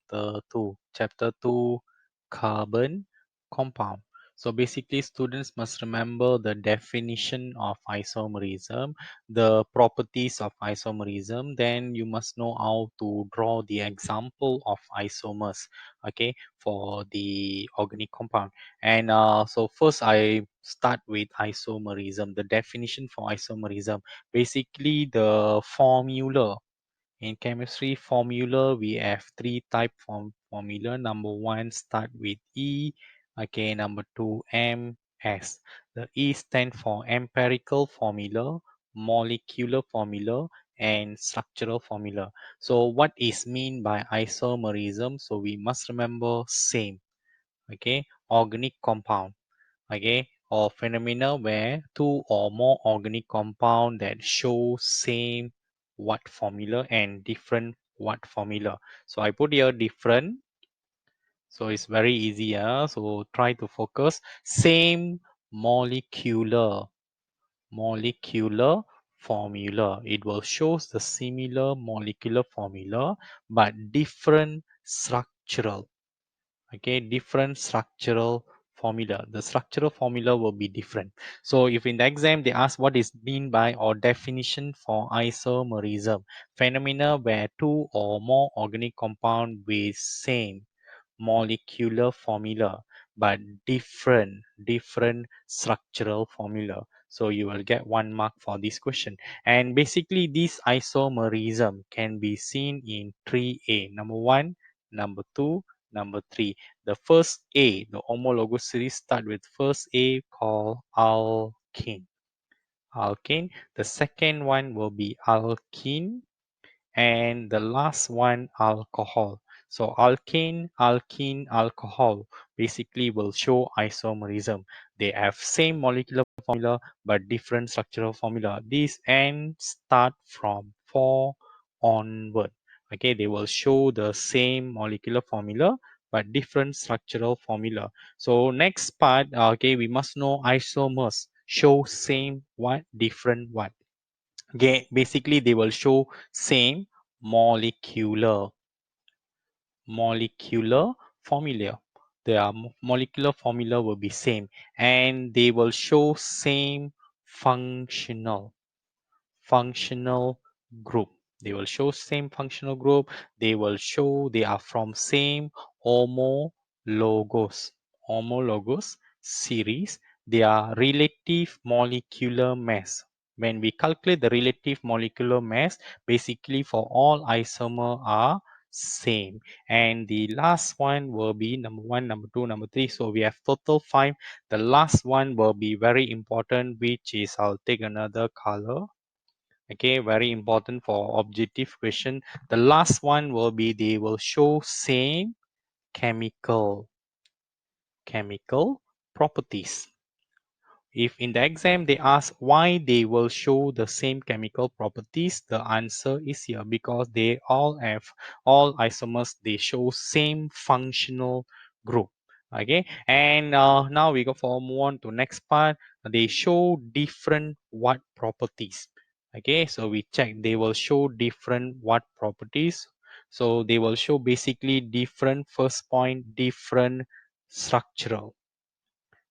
chapter 2. Chapter 2, carbon compound. So basically, students must remember the definition of isomerism, the properties of isomerism. Then you must know how to draw the example of isomers, okay, for the organic compound. And so first I start with isomerism, the definition for isomerism. Basically, the formula in chemistry formula, we have three type formula. Number one start with E. Okay, number two MS. The E stand for empirical formula, molecular formula, and structural formula. So what is mean by isomerism? So we must remember same. Okay, organic compound. Okay, or phenomena where two or more organic compound that show same Watt formula and different Watt formula. So I put here different, so it's very easy. So try to focus. Same molecular formula. It will show the similar molecular formula but different structural. Okay, different structural formula. The structural formula will be different. So if in the exam they ask what is mean by or definition for isomerism, phenomena where two or more organic compound with same molecular formula but different structural formula. So you will get 1 mark for this question. And basically this isomerism can be seen in 3A. Number 1, number 2, number 3. The first A, the homologous series start with first A called alkene. Alkene. The second one will be alkene, and the last one alcohol. So alkene, alcohol basically will show isomerism. They have same molecular formula but different structural formula. These N start from 4 onward. Okay, they will show the same molecular formula but different structural formula. So next part, okay, we must know isomers show same what, different what. Okay, basically they will show same molecular molecular formula. Their molecular formula will be same, and they will show same functional group. They will show same functional group. They will show they are from same homologous homologous series. Their relative molecular mass. When we calculate the relative molecular mass, basically for all isomer are same. And the last one will be number 1, number 2, number 3. So we have total 5. The last one will be very important, which is I'll take another color. Okay, very important for objective question. The last one will be they will show same chemical properties. If in the exam they ask why they will show the same chemical properties, the answer is here because they all have all isomers, they show same functional group. Okay, and now we go for move on to next part. They show different what properties. Okay, so we check they will show different what properties. So they will show basically different, first point, different structural.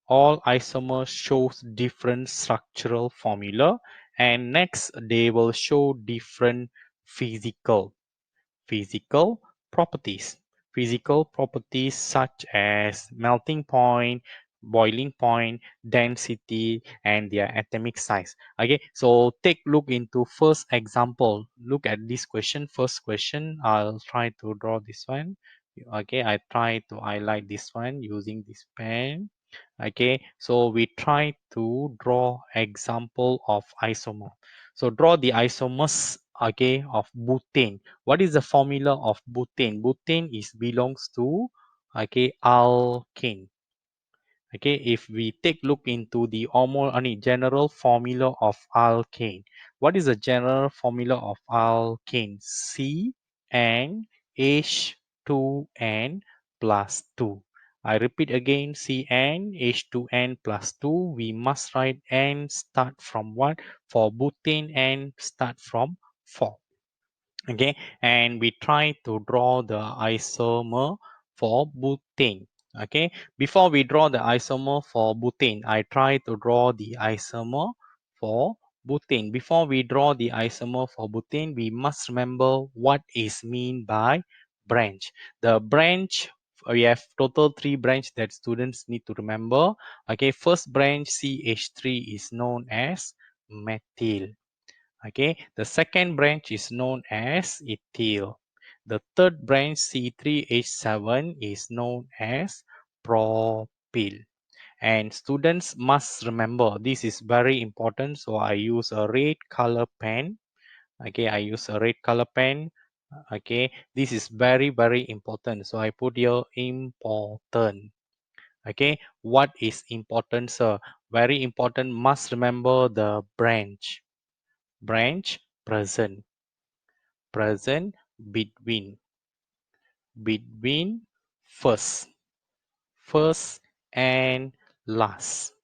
All isomers shows different structural formula, and next they will show different physical physical properties. Physical properties such as melting point, boiling point, density, and their atomic size. Okay, so take look into first example. Look at this question. First question, I'll try to draw this one. Okay, I try to highlight this one using this pen. Okay, so we try to draw example of isomer. So draw the isomers, okay, of butane. What is the formula of butane? Butane is belongs to, okay, alkane. Okay, if we take look into the general formula of alkane. What is the general formula of alkane? C and H2N plus 2. I repeat again, CN H2N plus 2. We must write N start from what? For butane, N start from 4. Okay, and we try to draw the isomer for butane. Okay, before we draw the isomer for butane, I try to draw the isomer for butane. Before we draw the isomer for butane, we must remember what is mean by branch. The branch, we have total 3 branch that students need to remember. Okay, first branch CH3 is known as methyl. Okay, the second branch is known as ethyl. The third branch C3H7 is known as propyl. And students must remember this is very important. So I use a red color pen. Okay, I use a red color pen. Okay, this is very important. So I put here important. Okay, what is important, sir? Very important. Must remember the branch. Branch present. Present between. Between first. First and last.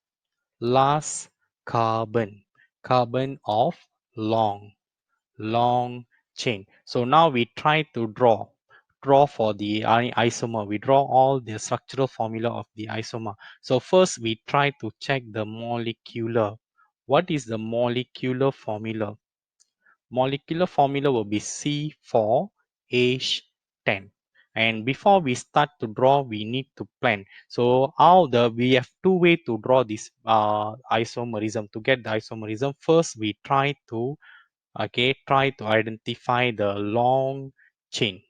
Last carbon. Carbon of long. Long chain. So now we try to draw for the isomer. We draw all the structural formula of the isomer. So first we try to check the molecular. What is the molecular formula? Molecular formula will be C4H10. And before we start to draw, we need to plan. So we have 2 ways to draw this isomerism. To get the isomerism, first we try to identify the long chain,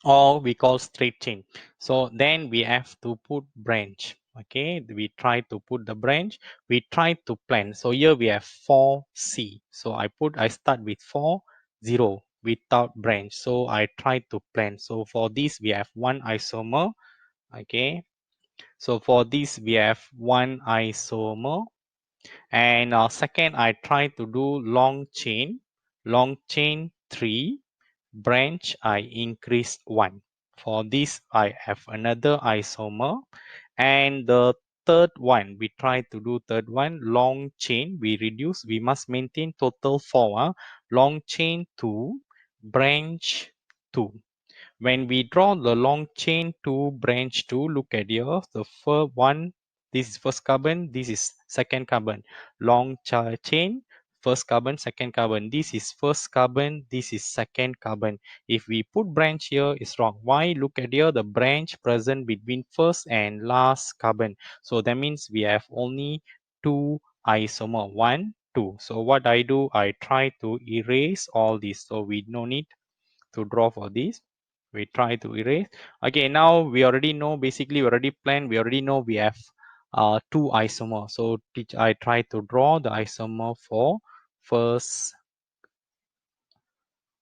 or we call straight chain. So then we have to put branch. Okay, we try to put the branch. We try to plan. So here we have 4C. So I start with 40 without branch. So I try to plan. So for this we have one isomer. Okay, so for this we have one isomer. And second, I try to do long chain. Long chain 3. Branch I increase 1. For this I have another isomer. And the third one, we try to do third one, long chain. We reduce, we must maintain total 4. Long chain 2. Branch 2. When we draw the long chain to branch 2, look at here. The first one, this is first carbon, this is second carbon. Long chain, first carbon, second carbon. This is first carbon, this is second carbon. If we put branch here, it's wrong. Why? Look at here, the branch present between first and last carbon. So that means we have only 2 isomer, 1, 2. So what I do, I try to erase all this. So we no need to draw for this. We try to erase. Okay, now we already know, basically we already planned, we already know we have 2 isomer. So I try to draw the isomer for first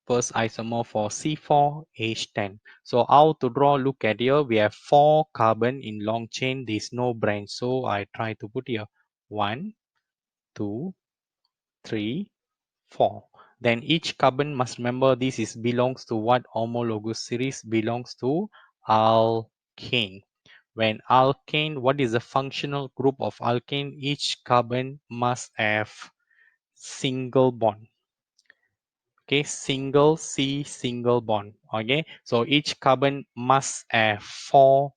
isomer for C4H10. So how to draw? Look at here, we have 4 carbon in long chain, there is no branch. So I try to put here 1, 2, 3, 4. Then each carbon must remember this is belongs to what homologous series? Belongs to alkane. When alkane, what is the functional group of alkane? Each carbon must have single bond. Okay, single single bond. Okay, so each carbon must have 4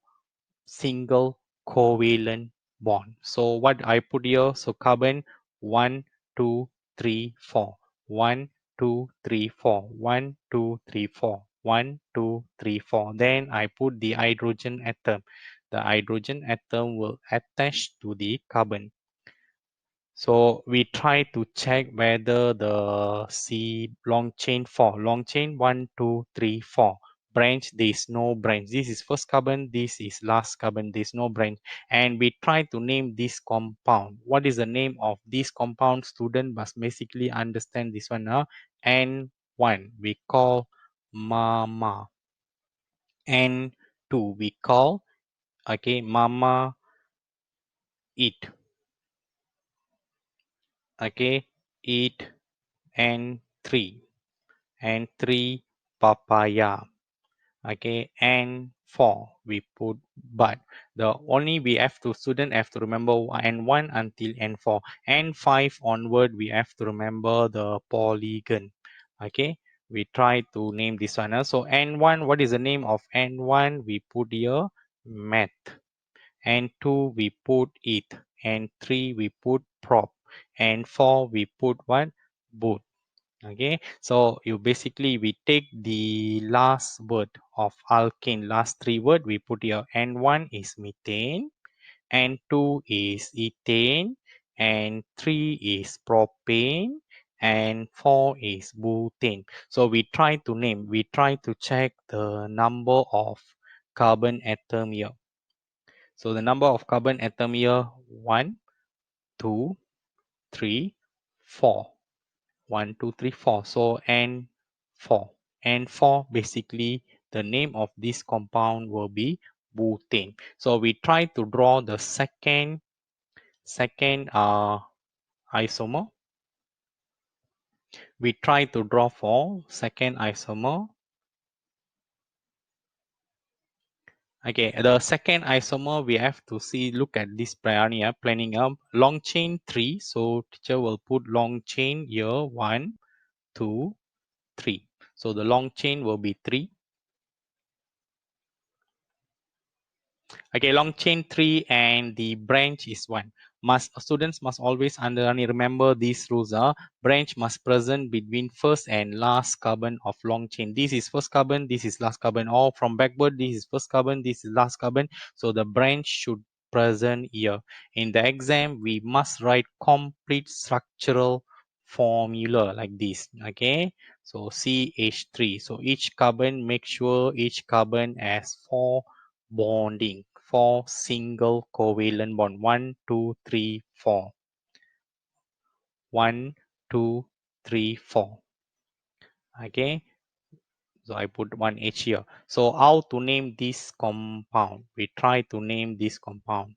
single covalent bond. So what I put here, so carbon 1, 2, 3, 4. 1, 2, 3, 4. 1, 2, 3, 4. 1, 2, 3, 4. Then I put the hydrogen atom. The hydrogen atom will attach to the carbon. So we try to check whether the long chain 4, long chain 1, 2, 3, 4. Branch, there is no branch. This is first carbon, this is last carbon, there is no branch. And we try to name this compound. What is the name of this compound? Student must basically understand this one. N1 we call mama. N2 we call, okay, mama eat. Okay, eat. And 3 papaya. Okay, and 4 we put but. The only we have to student have to remember n1 until n4. N5 onward we have to remember the polygon. Okay, we try to name this one. So N1, what is the name of N1? We put here math. N2 we put it. N3 we put prop. N4 we put what? Boot. Okay, so you basically we take the last word of alkane, last three word we put here. N1 is methane, N2 is ethane, and 3 is propane, and 4 is butane. So we try to name, we try to check the number of carbon atom here. So the number of carbon atom here, 1, 2, 3, 4. 1, 2, 3, 4. So N4. N4 basically the name of this compound will be butane. So we try to draw the second isomer. We try to draw for second isomer. Okay, the second isomer we have to see, look at this planning up long chain 3. So teacher will put long chain here 1, 2, 3. So the long chain will be 3. Okay, long chain 3 and the branch is 1. Students must always remember these rules. Branch must present between first and last carbon of long chain. This is first carbon, this is last carbon. Or from backward, this is first carbon, this is last carbon. So the branch should present here. In the exam, we must write complete structural formula like this. Okay, so CH3. So each carbon, make sure each carbon has 4 bonding, 4 single covalent bond. 1, 2, 3, 4. 1, 2, 3, 4. Okay, so I put 1H here. So how to name this compound? We try to name this compound.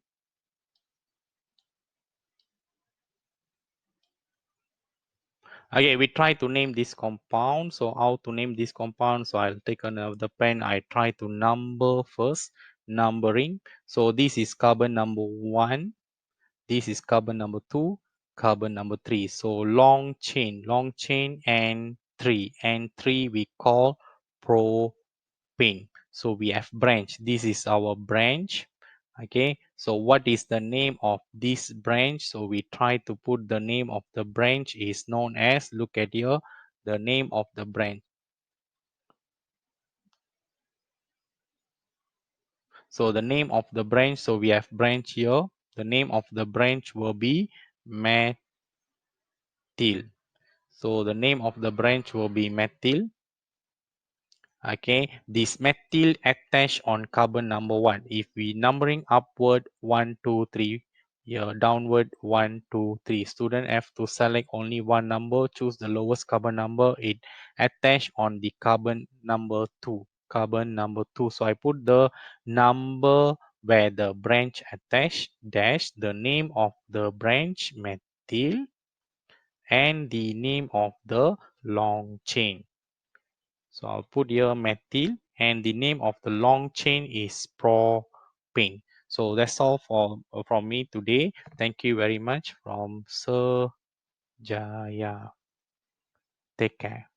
Okay, we try to name this compound. So how to name this compound? So I'll take another pen. I try to number first. Numbering. So this is carbon number 1. This is carbon number 2, carbon number 3. So long chain and 3. And 3 we call propane. So we have branch. This is our branch. Okay, so what is the name of this branch? So we try to put the name of the branch is known as, look at here, the name of the branch. So the name of the branch, so we have branch here. The name of the branch will be methyl. So the name of the branch will be methyl. Okay, this methyl attached on carbon number 1. If we numbering upward 1, 2, 3, here downward 1, 2, 3. Student have to select only one number, choose the lowest carbon number. It attached on the carbon number 2. Carbon number 2. So I put the number where the branch attached, dash the name of the branch methyl, and the name of the long chain. So I'll put here methyl, and the name of the long chain is propane. So that's all from me today. Thank you very much from Sir Jaya. Take care.